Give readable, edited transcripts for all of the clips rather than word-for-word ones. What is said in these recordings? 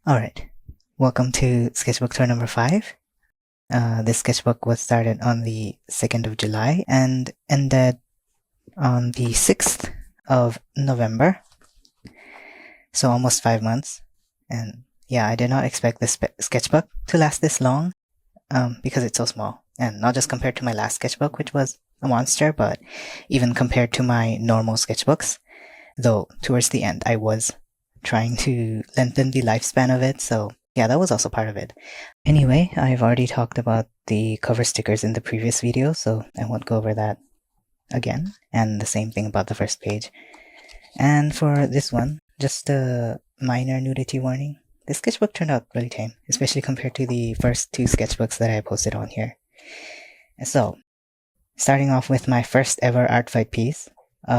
Alright, welcome to Sketchbook tour number 5. This sketchbook was started on the 2nd of July and ended on the 6th of November. So almost 5 months. And yeah, I did not expect this sketchbook to last this long because it's so small. And not just compared to my last sketchbook, which was a monster, but even compared to my normal sketchbooks. Though towards the end, I was trying to lengthen the lifespan of it, so yeah, that was also part of it. Anyway, I've already talked about the cover stickers in the previous video, so I won't go over that again. And the same thing about the first page. And for this one, just a minor nudity warning. This sketchbook turned out really tame, especially compared to the first 2 sketchbooks that I posted on here. So, starting off with my first ever Artfight piece.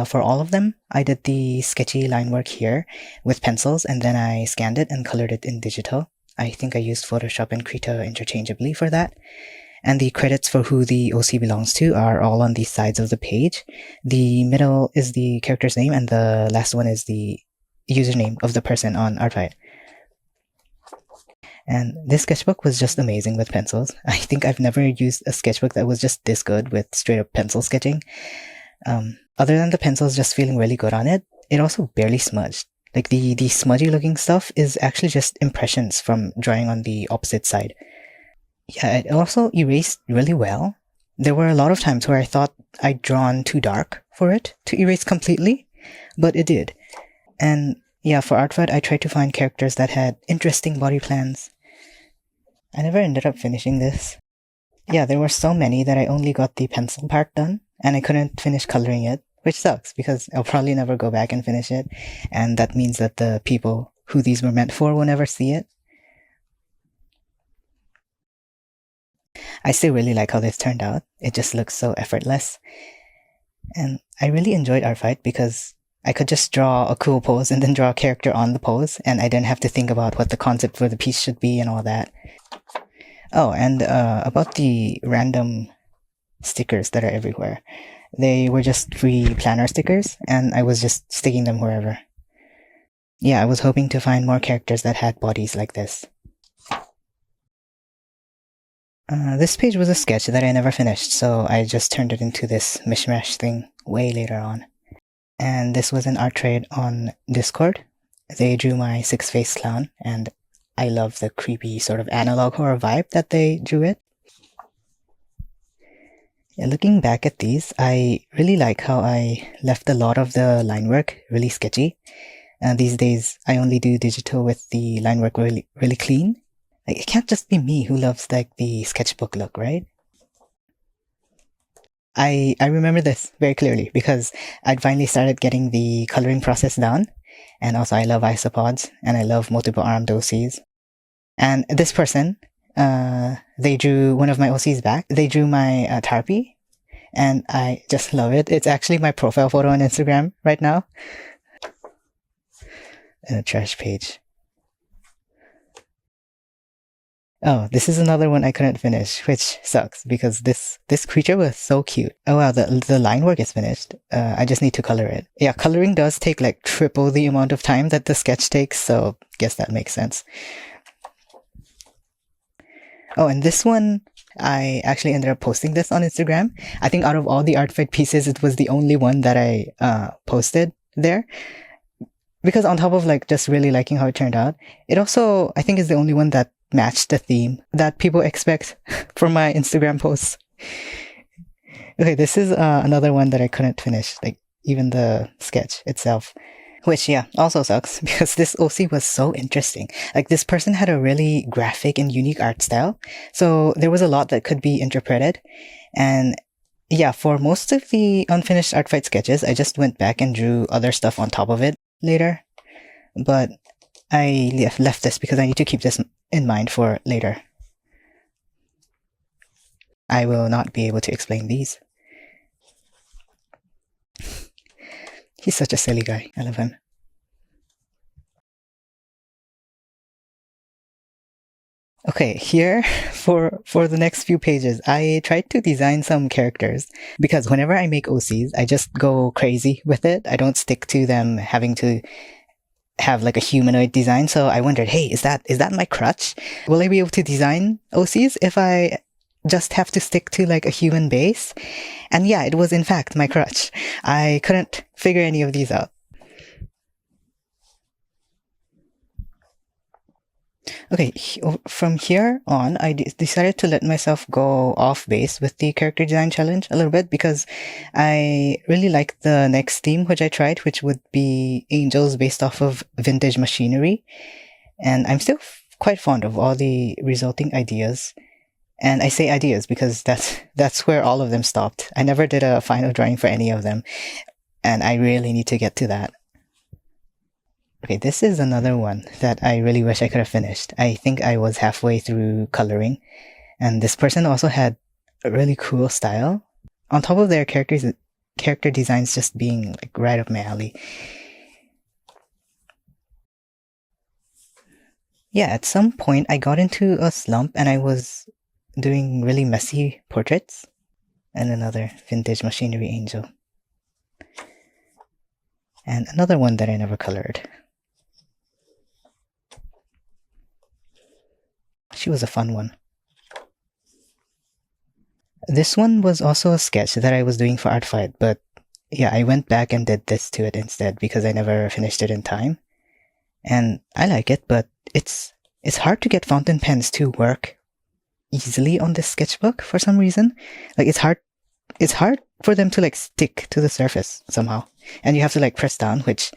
For all of them, I did the sketchy line work here with pencils, and then I scanned it and colored it in digital. I think I used Photoshop and Krita interchangeably for that. And the credits for who the OC belongs to are all on the sides of the page. The middle is the character's name, and the last one is the username of the person on Artfight. And this sketchbook was just amazing with pencils. I think I've never used a sketchbook that was just this good with straight up pencil sketching. Other than the pencils just feeling really good on it, it also barely smudged. Like the smudgy looking stuff is actually just impressions from drawing on the opposite side. Yeah, it also erased really well. There were a lot of times where I thought I'd drawn too dark for it to erase completely, but it did. And yeah, for Artfight, I tried to find characters that had interesting body plans. I never ended up finishing this. Yeah, there were so many that I only got the pencil part done, and I couldn't finish coloring it, which sucks because I'll probably never go back and finish it, and that means that the people who these were meant for will never see it. I still really like how this turned out. It just looks so effortless. And I really enjoyed Artfight because I could just draw a cool pose and then draw a character on the pose, and I didn't have to think about what the concept for the piece should be and all that. Oh, and about the random stickers that are everywhere. They were just free planner stickers, and I was just sticking them wherever. Yeah, I was hoping to find more characters that had bodies like this. This page was a sketch that I never finished, so I just turned it into this mishmash thing way later on. And this was an art trade on Discord. They drew my 6-faced clown, and I love the creepy sort of analog horror vibe that they drew it. Yeah, looking back at these, I really like how I left a lot of the line work really sketchy. These days, I only do digital with the line work really clean. Like, it can't just be me who loves like the sketchbook look, right? I remember this very clearly because I'd finally started getting the coloring process down. And also I love isopods, and I love multiple armed OCs. And this person, they drew one of my OCs back. They drew my Tarpy, and I just love it. It's actually my profile photo on Instagram right now. And a trash page. Oh, this is another one I couldn't finish, which sucks because this creature was so cute. Oh wow, the line work is finished. I just need to color it. Yeah, coloring does take like triple the amount of time that the sketch takes, so guess that makes sense. Oh, and this one, I actually ended up posting this on Instagram. I think out of all the Artfight pieces, it was the only one that I posted there. Because on top of like just really liking how it turned out, it also, I think, is the only one that matched the theme that people expect from my Instagram posts. Okay, this is another one that I couldn't finish, like even the sketch itself. Which, yeah, also sucks because this OC was so interesting. Like, this person had a really graphic and unique art style, so there was a lot that could be interpreted. And yeah, for most of the unfinished Artfight sketches, I just went back and drew other stuff on top of it later. But I left this because I need to keep this in mind for later. I will not be able to explain these. He's such a silly guy. I love him. Okay, here for the next few pages, I tried to design some characters because whenever I make OCs, I just go crazy with it. I don't stick to them having to have like a humanoid design. So I wondered, hey, is that my crutch? Will I be able to design OCs if I just have to stick to like a human base? And yeah, it was in fact my crutch. I couldn't figure any of these out. Okay, from here on, I decided to let myself go off base with the character design challenge a little bit because I really liked the next theme which I tried, which would be angels based off of vintage machinery. And I'm still quite fond of all the resulting ideas. And I say ideas because that's where all of them stopped. I never did a final drawing for any of them, and I really need to get to that. Okay, this is another one that I really wish I could have finished. I think I was halfway through coloring, and this person also had a really cool style. On top of their character designs just being like right up my alley. Yeah, at some point I got into a slump and I was doing really messy portraits. And another vintage machinery angel. And another one that I never colored. She was a fun one. This one was also a sketch that I was doing for Artfight, but yeah, I went back and did this to it instead because I never finished it in time. And I like it, but it's hard to get fountain pens to work easily on this sketchbook for some reason. Like it's hard for them to like stick to the surface somehow. And you have to like press down, which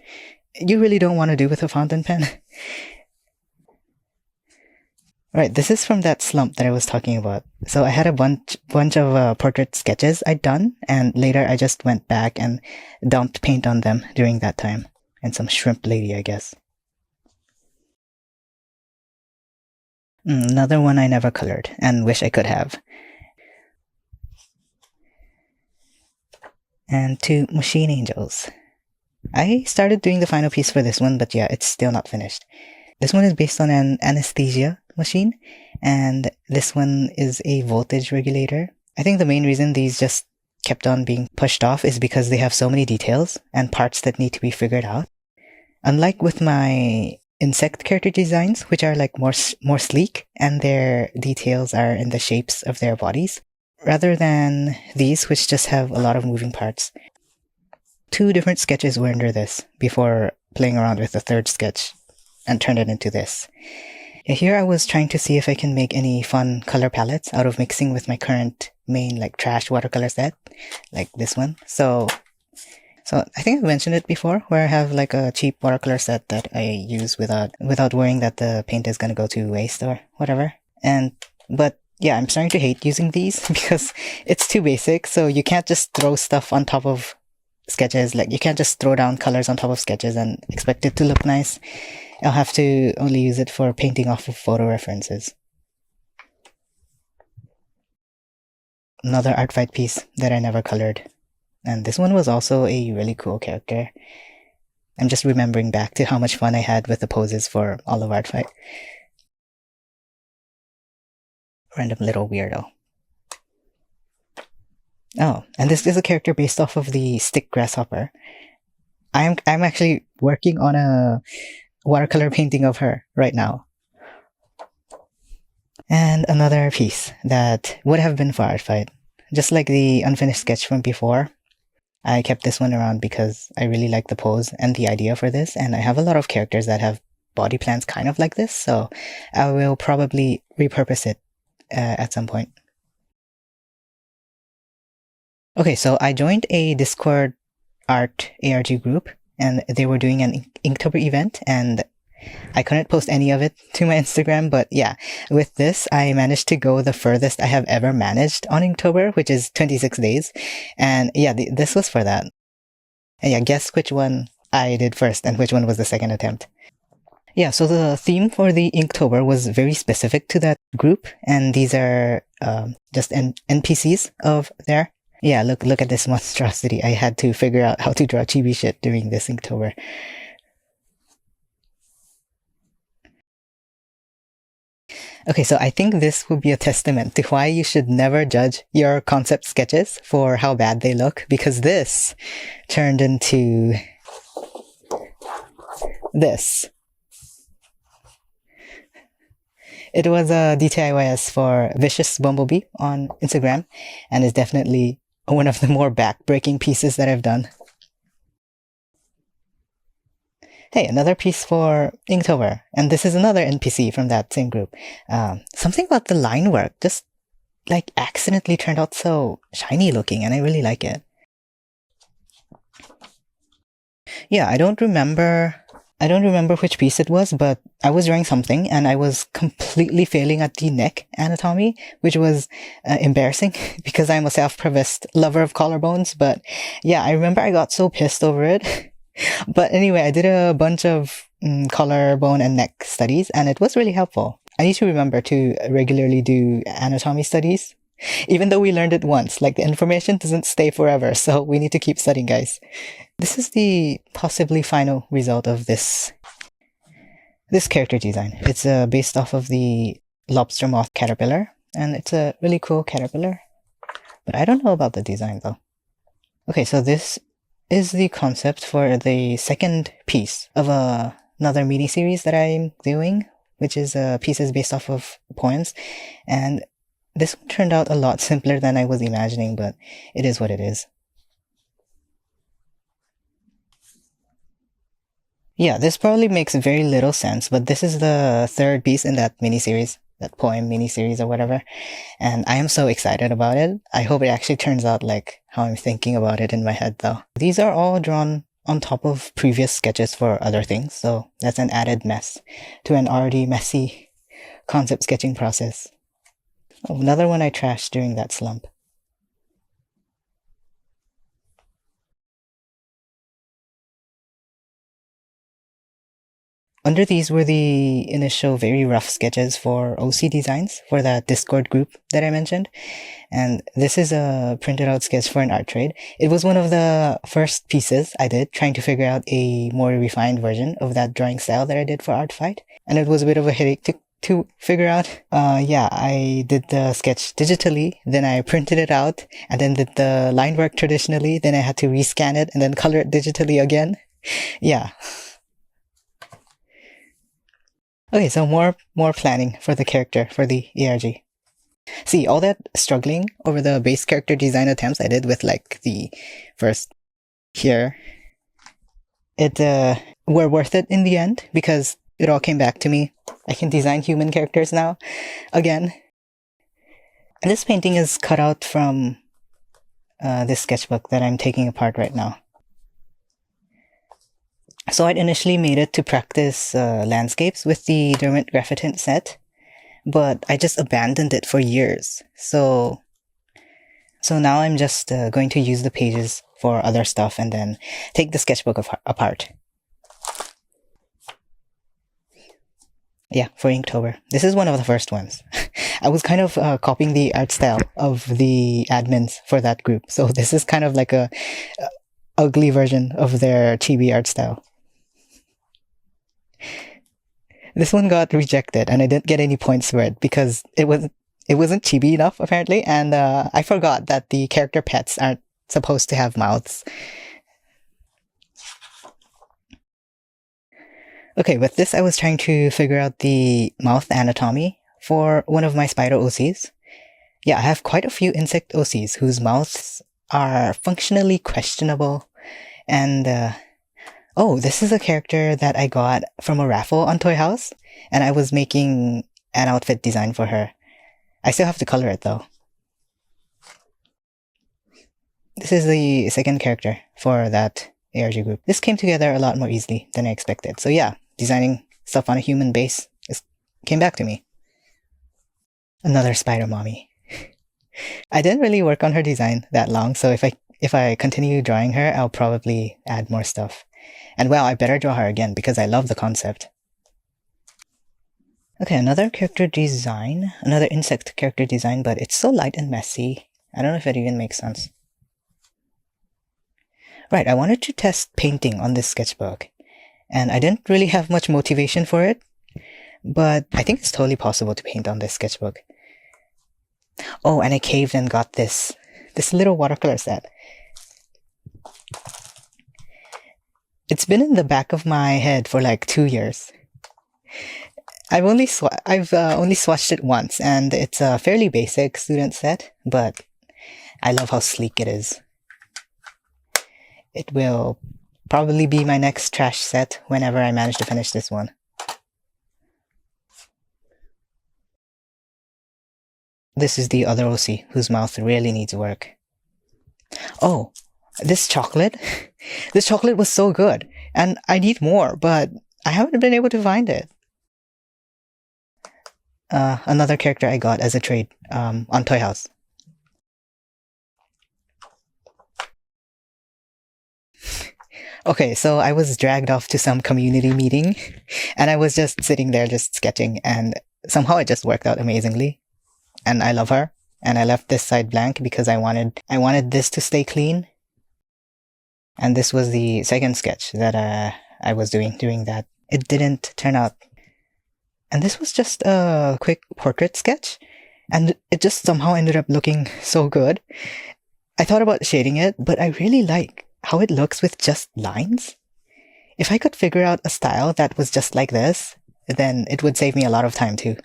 you really don't want to do with a fountain pen. Right, this is from that slump that I was talking about. So I had a bunch of portrait sketches I'd done, and later I just went back and dumped paint on them during that time. And some shrimp lady, I guess. Another one I never colored, and wish I could have. And 2 machine angels. I started doing the final piece for this one, but yeah, it's still not finished. This one is based on an anesthesia machine, and this one is a voltage regulator. I think the main reason these just kept on being pushed off is because they have so many details and parts that need to be figured out. Unlike with my insect character designs, which are like more sleek and their details are in the shapes of their bodies, rather than these, which just have a lot of moving parts. 2 different sketches were under this before playing around with the 3rd sketch and turned it into this. Here I was trying to see if I can make any fun color palettes out of mixing with my current main like trash watercolor set, like this one. So I think I mentioned it before, where I have like a cheap watercolor set that I use without worrying that the paint is gonna go to waste or whatever. But yeah, I'm starting to hate using these because it's too basic. So you can't just throw stuff on top of sketches. Like you can't just throw down colors on top of sketches and expect it to look nice. I'll have to only use it for painting off of photo references. Another Artfight piece that I never colored. And this one was also a really cool character. I'm just remembering back to how much fun I had with the poses for all of Artfight. Random little weirdo. Oh, and this is a character based off of the stick grasshopper. I'm actually working on a watercolor painting of her right now. And another piece that would have been for Artfight. Just like the unfinished sketch from before, I kept this one around because I really like the pose and the idea for this, and I have a lot of characters that have body plans kind of like this, so I will probably repurpose it at some point. Okay, so I joined a Discord art ARG group, and they were doing an Inktober event, and I couldn't post any of it to my Instagram, but yeah, with this, I managed to go the furthest I have ever managed on Inktober, which is 26 days. And yeah, this was for that. And yeah, guess which one I did first and which one was the second attempt. Yeah, so the theme for the Inktober was very specific to that group, and these are just NPCs of there. Yeah, look at this monstrosity. I had to figure out how to draw chibi shit during this Inktober. Okay, so I think this will be a testament to why you should never judge your concept sketches for how bad they look, because this turned into this. It was a DTIYS for Vicious Bumblebee on Instagram, and is definitely one of the more back-breaking pieces that I've done. Hey, another piece for Inktober, and this is another NPC from that same group. Something about the line work just like accidentally turned out so shiny looking, and I really like it. Yeah, I don't remember which piece it was, but I was drawing something and I was completely failing at the neck anatomy, which was embarrassing because I'm a self-professed lover of collarbones. But yeah, I remember I got so pissed over it. But anyway, I did a bunch of collarbone and neck studies, and it was really helpful. I need to remember to regularly do anatomy studies. Even though we learned it once, like the information doesn't stay forever, so we need to keep studying, guys. This is the possibly final result of this character design. It's based off of the lobster moth caterpillar, and it's a really cool caterpillar. But I don't know about the design though. Okay, so this is the concept for the second piece of another mini-series that I'm doing, which is pieces based off of poems. And this one turned out a lot simpler than I was imagining, but it is what it is. Yeah, this probably makes very little sense, but this is the third piece in that miniseries, that poem miniseries or whatever, and I am so excited about it. I hope it actually turns out like how I'm thinking about it in my head though. These are all drawn on top of previous sketches for other things, so that's an added mess to an already messy concept sketching process. Oh, another one I trashed during that slump. Under these were the initial very rough sketches for OC designs for that Discord group that I mentioned. And this is a printed out sketch for an art trade. It was one of the first pieces I did, trying to figure out a more refined version of that drawing style that I did for Artfight. And it was a bit of a headache to figure out. Yeah, I did the sketch digitally, then I printed it out, and then did the line work traditionally, then I had to rescan it and then color it digitally again. Yeah. Okay, so more planning for the character, for the ARG. See, all that struggling over the base character design attempts I did with like the first here, it were worth it in the end because it all came back to me. I can design human characters now, again. And this painting is cut out from this sketchbook that I'm taking apart right now. So I'd initially made it to practice landscapes with the Dermot Graffitin set, but I just abandoned it for years. So now I'm just going to use the pages for other stuff and then take the sketchbook apart. Yeah, for Inktober. This is one of the first ones. I was kind of copying the art style of the admins for that group, so this is kind of like a ugly version of their chibi art style. This one got rejected, and I didn't get any points for it because it wasn't chibi enough apparently, and I forgot that the character pets aren't supposed to have mouths. Okay, with this I was trying to figure out the mouth anatomy for one of my spider OCs. Yeah, I have quite a few insect OCs whose mouths are functionally questionable, and oh, this is a character that I got from a raffle on Toy House, and I was making an outfit design for her. I still have to color it though. This is the second character for that ARG group. This came together a lot more easily than I expected. So yeah, designing stuff on a human base came back to me. Another spider mommy. I didn't really work on her design that long, so if I continue drawing her, I'll probably add more stuff. And well, I better draw her again because I love the concept. Okay, another character design, another insect character design, but it's so light and messy. I don't know if it even makes sense. Right, I wanted to test painting on this sketchbook, and I didn't really have much motivation for it, but I think it's totally possible to paint on this sketchbook. Oh, and I caved and got this little watercolor set. It's been in the back of my head for like 2 years. I've only swatched it once, and it's a fairly basic student set, but I love how sleek it is. It will probably be my next trash set whenever I manage to finish this one. This is the other OC, whose mouth really needs work. Oh, this chocolate? This chocolate was so good, and I need more, but I haven't been able to find it. Another character I got as a trade on Toy House. Okay, so I was dragged off to some community meeting, and I was just sitting there just sketching, and somehow it just worked out amazingly. And I love her, and I left this side blank because I wanted this to stay clean. And this was the second sketch that I was doing that. It didn't turn out. And this was just a quick portrait sketch, and it just somehow ended up looking so good. I thought about shading it, but I really like how it looks with just lines. If I could figure out a style that was just like this, then it would save me a lot of time too.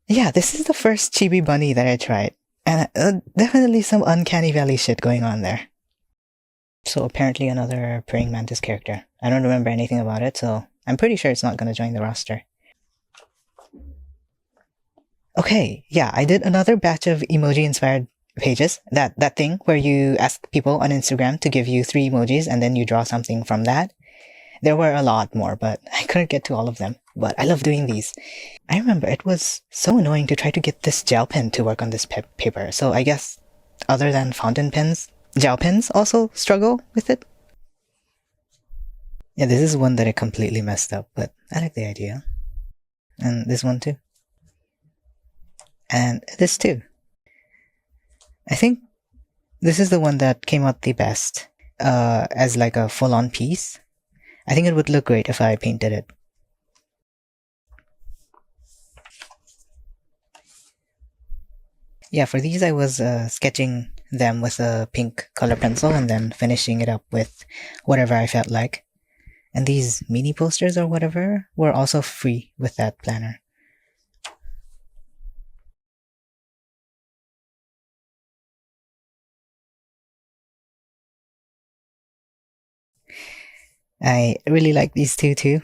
Yeah, this is the first chibi bunny that I tried, and definitely some uncanny valley shit going on there. So apparently another praying mantis character. I don't remember anything about it, so I'm pretty sure it's not going to join the roster. Okay, yeah, I did another batch of emoji-inspired pages. That thing where you ask people on Instagram to give you 3 emojis and then you draw something from that. There were a lot more, but I couldn't get to all of them. But I love doing these. I remember it was so annoying to try to get this gel pen to work on this paper, so I guess other than fountain pens, gel pens also struggle with it. Yeah, this is one that I completely messed up, but I like the idea. And this one too. And this too. I think this is the one that came out the best, as like a full-on piece. I think it would look great if I painted it. Yeah, for these I was sketching them with a pink color pencil and then finishing it up with whatever I felt like. And these mini posters or whatever were also free with that planner. I really like these two too.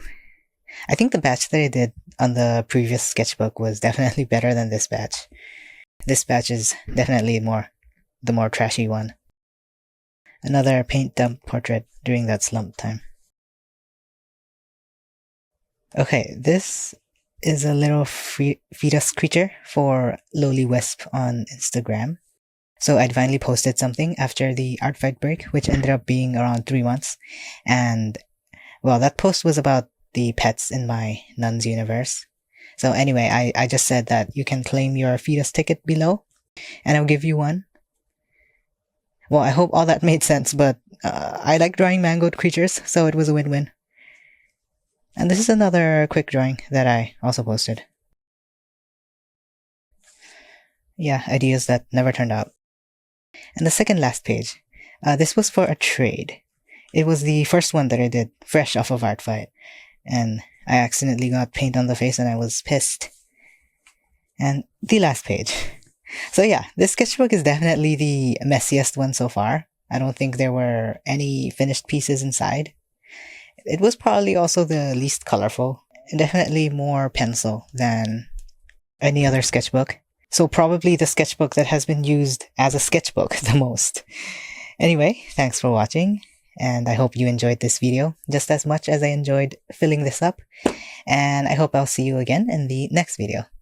I think the batch that I did on the previous sketchbook was definitely better than this batch. This batch is definitely the more trashy one. Another paint dump portrait during that slump time. Okay, this is a little fetus creature for Lowly Wisp on Instagram. So I'd finally posted something after the Artfight break, which ended up being around 3 months. And, well, that post was about the pets in my Nun's universe. So anyway, I just said that you can claim your fetus ticket below, and I'll give you one. Well, I hope all that made sense, but I like drawing mangoed creatures, so it was a win-win. And this is another quick drawing that I also posted. Yeah, ideas that never turned out. And the second last page, this was for a trade. It was the first one that I did fresh off of Artfight, and I accidentally got paint on the face and I was pissed. And the last page. So yeah, this sketchbook is definitely the messiest one so far. I don't think there were any finished pieces inside. It was probably also the least colorful. Definitely more pencil than any other sketchbook. So probably the sketchbook that has been used as a sketchbook the most. Anyway, thanks for watching, and I hope you enjoyed this video just as much as I enjoyed filling this up, and I hope I'll see you again in the next video.